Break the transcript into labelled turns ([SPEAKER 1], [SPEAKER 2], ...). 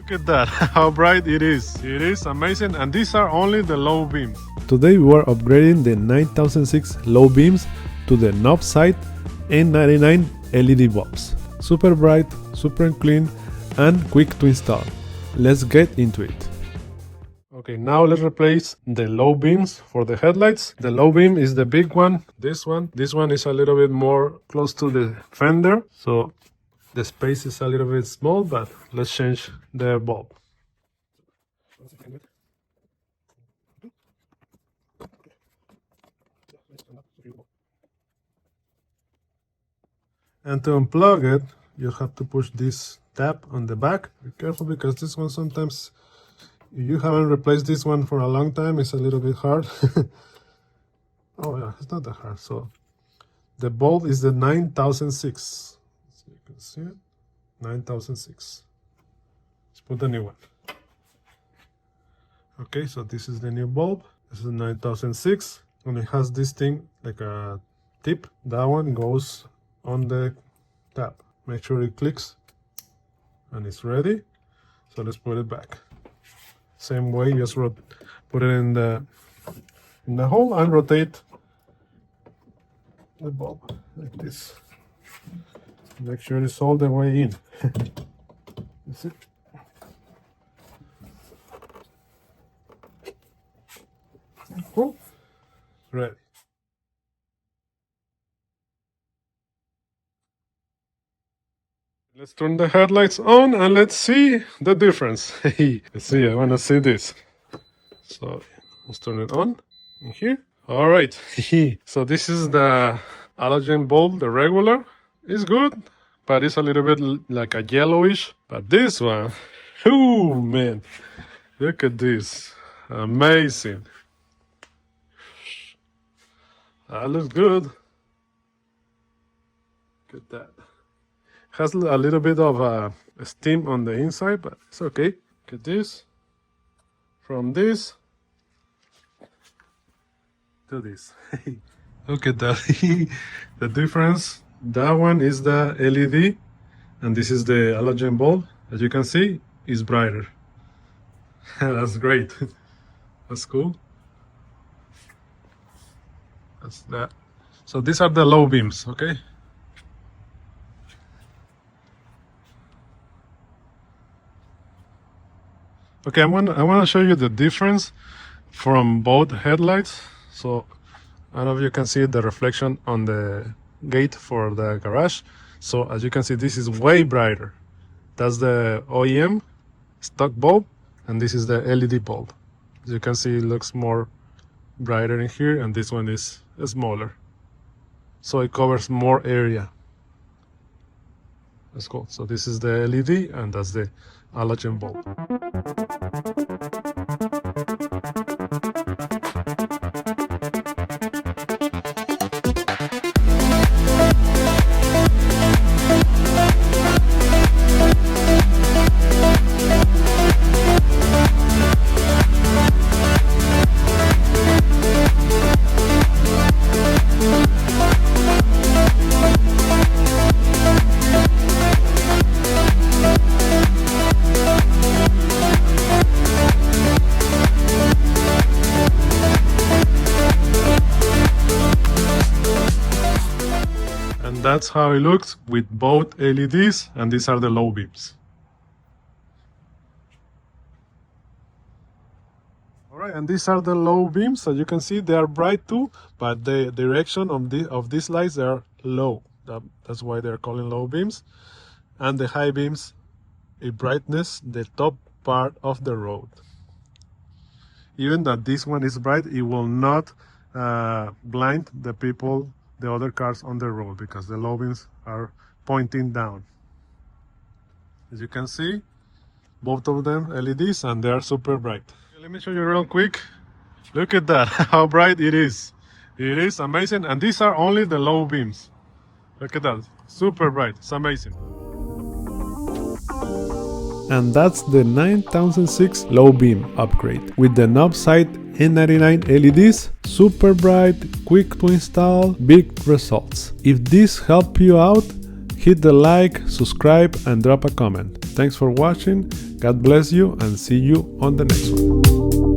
[SPEAKER 1] Look at that, how bright it is. It is amazing, and these are only the low beams.
[SPEAKER 2] Today we are upgrading the 9006 low beams to the Novsight N99 LED bulbs. Super bright, super clean, and quick to install. Let's get into it.
[SPEAKER 1] Okay, now let's replace the low beams for the headlights. The low beam is the big one, this one. This one is a little bit more close to the fender, so the space is a little bit small, but let's change the bulb. And to unplug it, you have to push this tab on the back. Be careful, because this one sometimes, if you haven't replaced this one for a long time, it's a little bit hard. Oh yeah, it's not that hard. So the bulb is the 9006. So you can see it, 9006. Let's put the new one. Okay, so this is the new bulb. This is 9006, and it has this thing like a tip. That one goes on the tab. Make sure it clicks, and it's ready. So let's put it back. Same way, just put it in the hole and rotate the bulb like this. Make sure it's all the way in. That's it. Cool. Ready. Let's turn the headlights on and let's see the difference. Let's see, I want to see this. So let's turn it on in here. All right. So this is the halogen bulb, the regular. It's good, but it's a little bit like a yellowish. But this one, oh man, look at this. Amazing. That looks good. Look at that. Has a little bit of steam on the inside, but it's okay. Look at this. From this to this. Look at that. The difference. That one is the LED, and this is the halogen bulb. As you can see, it's brighter. That's great. That's cool. That's that. So these are the low beams, okay? Okay, I want to show you the difference from both headlights. So I don't know if you can see the reflection on the gate for the garage. So as you can see, this is way brighter. That's the OEM stock bulb, and this is the LED bulb. As you can see, it looks more brighter in here, and this one is smaller. So it covers more area. That's cool. So this is the LED, and that's the halogen bulb. That's how it looks with both LEDs, and these are the low beams. Alright, and these are the low beams. As you can see, they are bright too, but the direction of these lights are low. That's why they're calling low beams. And the high beams, a brightness, the top part of the road. Even that this one is bright, it will not blind the people, the other cars on the road, because the low beams are pointing down. As you can see, both of them LEDs, and they are super bright. Let me show you real quick. Look at that, how bright it is. It is amazing, and these are only the low beams. Look at that, super bright, it's amazing.
[SPEAKER 2] And that's the 9006 low beam upgrade with the Novsight N99 LEDs, super bright, quick to install, big results. If this helped you out, hit the like, subscribe and drop a comment. Thanks for watching. God bless you and see you on the next one.